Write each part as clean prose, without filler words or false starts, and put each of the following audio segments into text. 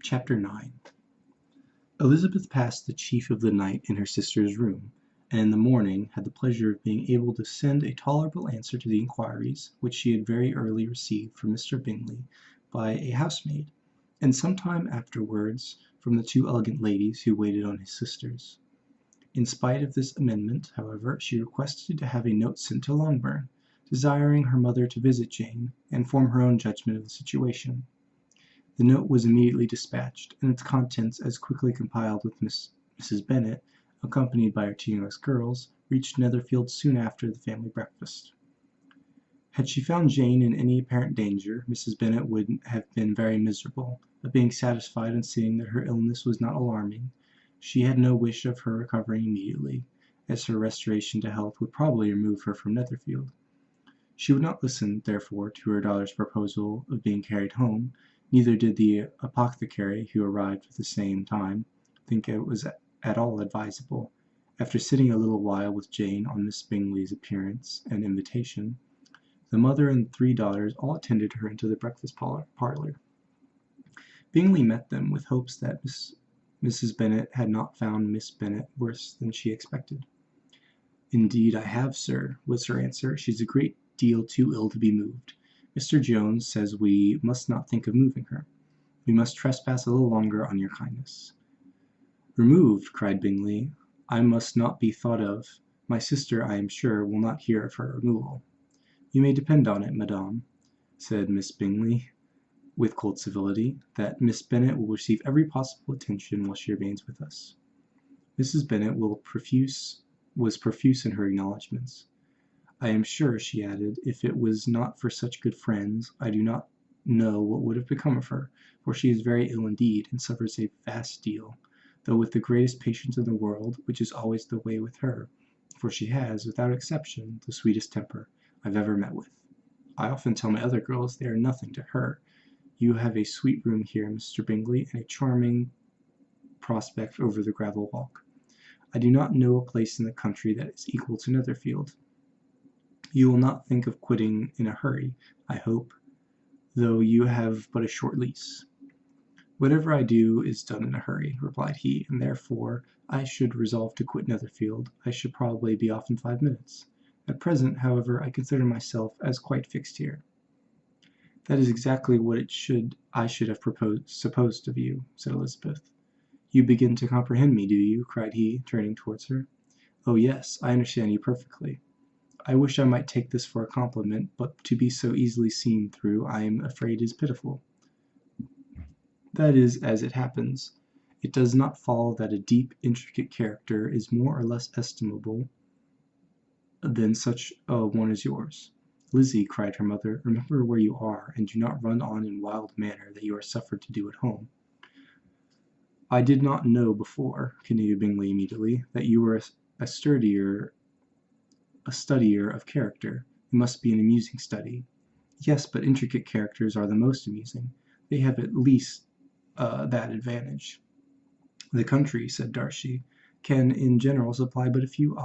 Chapter 9. Elizabeth passed the chief of the night in her sister's room, and in the morning had the pleasure of being able to send a tolerable answer to the inquiries which she had very early received from Mr. Bingley by a housemaid, and some time afterwards from the two elegant ladies who waited on his sisters. In spite of this amendment, however, she requested to have a note sent to Longbourn, desiring her mother to visit Jane, and form her own judgment of the situation. The note was immediately dispatched, and its contents as quickly compiled with Mrs. Bennet, accompanied by her two youngest girls, reached Netherfield soon after the family breakfast. Had she found Jane in any apparent danger, Mrs. Bennet would have been very miserable, but being satisfied on seeing that her illness was not alarming, she had no wish of her recovering immediately, as her restoration to health would probably remove her from Netherfield. She would not listen, therefore, to her daughter's proposal of being carried home. Neither did the apothecary, who arrived at the same time, think it was at all advisable. After sitting a little while with Jane on Miss Bingley's appearance and invitation, the mother and three daughters all attended her into the breakfast parlour. Bingley met them with hopes that Mrs. Bennet had not found Miss Bennet worse than she expected. "Indeed I have, sir," was her answer. "She's a great deal too ill to be moved. Mr. Jones says we must not think of moving her. We must trespass a little longer on your kindness." "Removed!" cried Bingley. "I must not be thought of. My sister, I am sure, will not hear of her removal." "You may depend on it, madam," said Miss Bingley, with cold civility, "that Miss Bennet will receive every possible attention while she remains with us." Mrs. Bennet was profuse in her acknowledgments. "I am sure," she added, "if it was not for such good friends, I do not know what would have become of her, for she is very ill indeed, and suffers a vast deal, though with the greatest patience in the world, which is always the way with her, for she has, without exception, the sweetest temper I've ever met with. I often tell my other girls they are nothing to her. You have a sweet room here, Mr. Bingley, and a charming prospect over the gravel walk. I do not know a place in the country that is equal to Netherfield. You will not think of quitting in a hurry, I hope, though you have but a short lease." "Whatever I do is done in a hurry," replied he, "and therefore I should resolve to quit Netherfield, I should probably be off in 5 minutes. At present, however, I consider myself as quite fixed here." "That is exactly what I should have supposed of you," said Elizabeth. "You begin to comprehend me, do you?" cried he, turning towards her. "Oh yes, I understand you perfectly. I wish I might take this for a compliment, but to be so easily seen through I am afraid is pitiful. That is as it happens. It does not follow that a deep, intricate character is more or less estimable than such a one as yours." "Lizzie," cried her mother, "remember where you are, and do not run on in wild manner that you are suffered to do at home." "I did not know before," continued Bingley immediately, "that you were a studier of character. It must be an amusing study." "Yes, but intricate characters are the most amusing. They have at least that advantage." "The country," said Darcy, "can in general supply but a few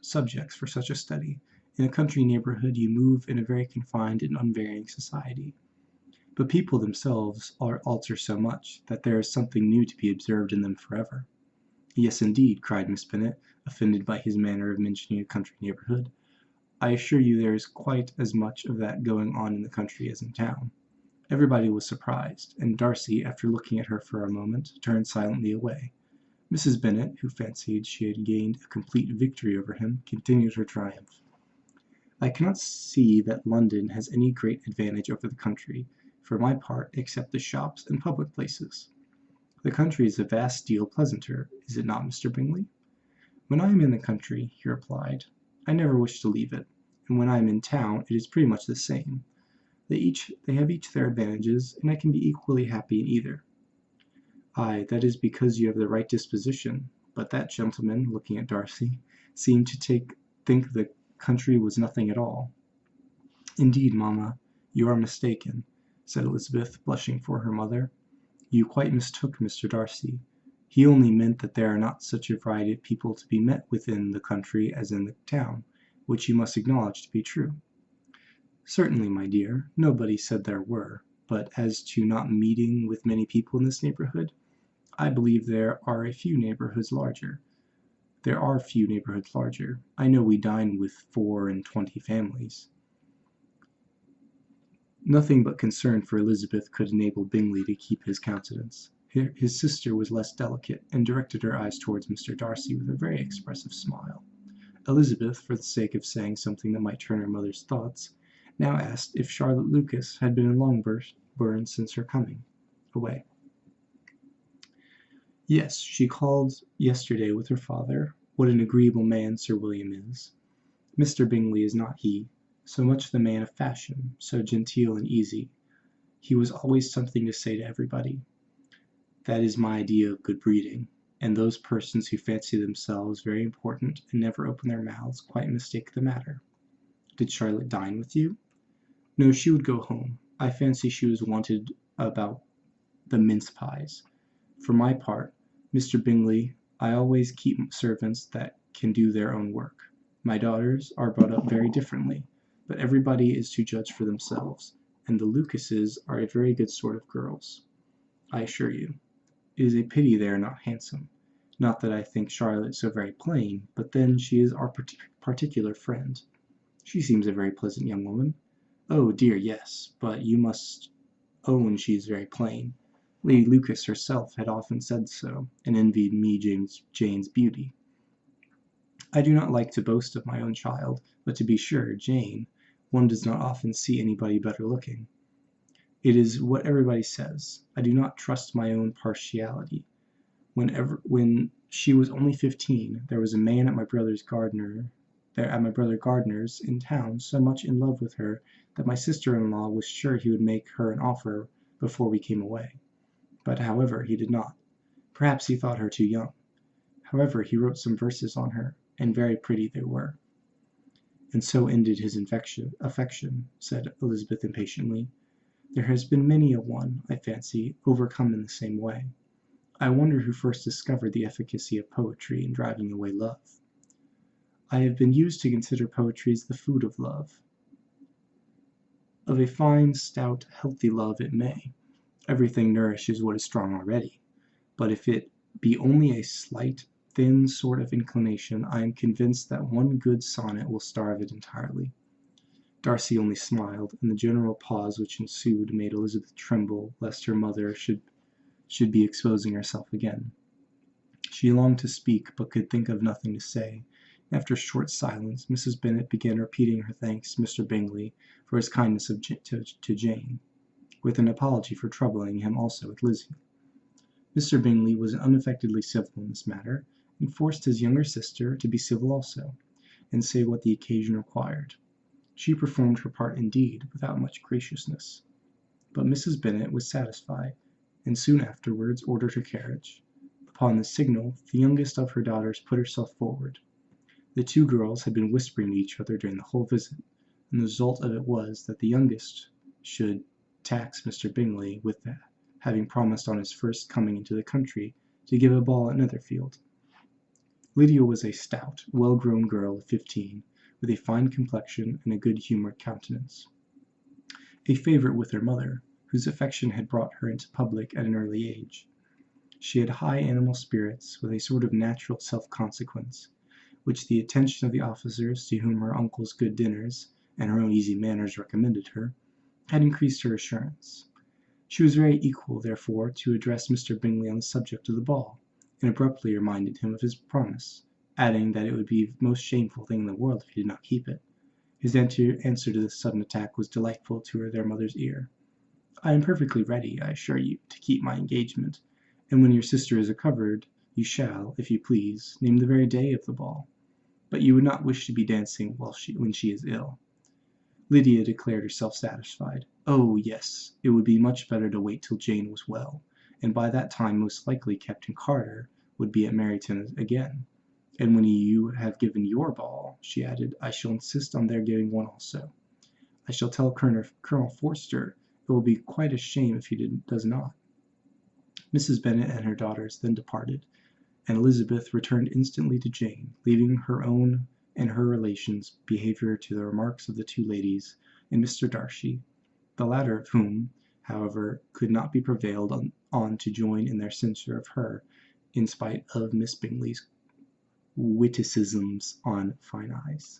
subjects for such a study. In a country neighbourhood you move in a very confined and unvarying society. But people themselves alter so much, that there is something new to be observed in them forever." "Yes, indeed," cried Miss Bennet, offended by his manner of mentioning a country neighbourhood. "I assure you there is quite as much of that going on in the country as in town." Everybody was surprised, and Darcy, after looking at her for a moment, turned silently away. Mrs. Bennet, who fancied she had gained a complete victory over him, continued her triumph. "I cannot see that London has any great advantage over the country, for my part, except the shops and public places." "The country is a vast deal pleasanter, is it not, Mr. Bingley?" "When I am in the country," he replied, "I never wish to leave it, and when I am in town it is pretty much the same. They have each their advantages, and I can be equally happy in either." "Ay, that is because you have the right disposition. But that gentleman," looking at Darcy, "seemed to think the country was nothing at all." "Indeed, mamma, you are mistaken," said Elizabeth, blushing for her mother. "You quite mistook Mr. Darcy. He only meant that there are not such a variety of people to be met with in the country as in the town, which you must acknowledge to be true." "Certainly, my dear, nobody said there were. but as to not meeting with many people in this neighborhood, I believe there are few neighborhoods larger. I know we dine with 24 families. Nothing but concern for Elizabeth could enable Bingley to keep his countenance. His sister was less delicate, and directed her eyes towards Mr. Darcy with a very expressive smile. Elizabeth, for the sake of saying something that might turn her mother's thoughts, now asked if Charlotte Lucas had been in Longbourn since her coming away. Yes, she called yesterday with her father. What an agreeable man Sir William is! Mr. Bingley is not he. So much the man of fashion, so genteel and easy. He was always something to say to everybody. That is my idea of good breeding, and those persons who fancy themselves very important and never open their mouths quite mistake the matter. Did Charlotte dine with you? No, she would go home. I fancy she was wanted about the mince pies. For my part, Mr. Bingley, I always keep servants that can do their own work. My daughters are brought up very differently, but everybody is to judge for themselves, and the Lucases are a very good sort of girls, I assure you. It is a pity they are not handsome. Not that I think Charlotte so very plain, but then she is our particular friend. She seems a very pleasant young woman. Oh dear, yes, but you must own she is very plain. Lady Lucas herself had often said so, and envied me Jane's beauty. I do not like to boast of my own child, but to be sure, Jane, one does not often see anybody better looking. It is what everybody says. I do not trust my own partiality. When she was only 15, there was a man at my brother Gardner's in town so much in love with her that my sister-in-law was sure he would make her an offer before we came away. But, however, he did not. Perhaps he thought her too young. However, he wrote some verses on her, and very pretty they were. And so ended his affection, said Elizabeth impatiently. There has been many a one, I fancy, overcome in the same way. I wonder who first discovered the efficacy of poetry in driving away love. I have been used to consider poetry as the food of love. Of a fine, stout, healthy love it may. Everything nourishes what is strong already. But if it be only a slight, thin sort of inclination, I am convinced that one good sonnet will starve it entirely. Darcy only smiled, and the general pause which ensued made Elizabeth tremble lest her mother should be exposing herself again. She longed to speak, but could think of nothing to say. After a short silence, Mrs. Bennet began repeating her thanks to Mr. Bingley for his kindness to Jane, with an apology for troubling him also with Lizzie. Mr. Bingley was unaffectedly civil in this matter, and forced his younger sister to be civil also, and say what the occasion required. She performed her part indeed, without much graciousness. But Mrs. Bennet was satisfied, and soon afterwards ordered her carriage. Upon this signal, the youngest of her daughters put herself forward. The two girls had been whispering to each other during the whole visit, and the result of it was that the youngest should tax Mr. Bingley with having promised on his first coming into the country to give a ball at Netherfield. Lydia was a stout, well-grown girl of 15, with a fine complexion and a good-humoured countenance. A favourite with her mother, whose affection had brought her into public at an early age. She had high animal spirits, with a sort of natural self-consequence, which the attention of the officers to whom her uncle's good dinners and her own easy manners recommended her, had increased her assurance. She was very equal, therefore, to address Mr. Bingley on the subject of the ball, and abruptly reminded him of his promise, adding that it would be the most shameful thing in the world if he did not keep it. His answer to this sudden attack was delightful to their mother's ear. I am perfectly ready, I assure you, to keep my engagement, and when your sister is recovered, you shall, if you please, name the very day of the ball. But you would not wish to be dancing when she is ill. Lydia declared herself satisfied. Oh, yes, it would be much better to wait till Jane was well, and by that time most likely Captain Carter would be at Meryton again. And when you have given your ball, she added, I shall insist on their giving one also. I shall tell Colonel Forster it will be quite a shame if he does not. Mrs. Bennet and her daughters then departed, and Elizabeth returned instantly to Jane, leaving her own and her relations' behaviour to the remarks of the two ladies and Mr. Darcy, the latter of whom, however, could not be prevailed on to join in their censure of her, in spite of Miss Bingley's witticisms on fine eyes.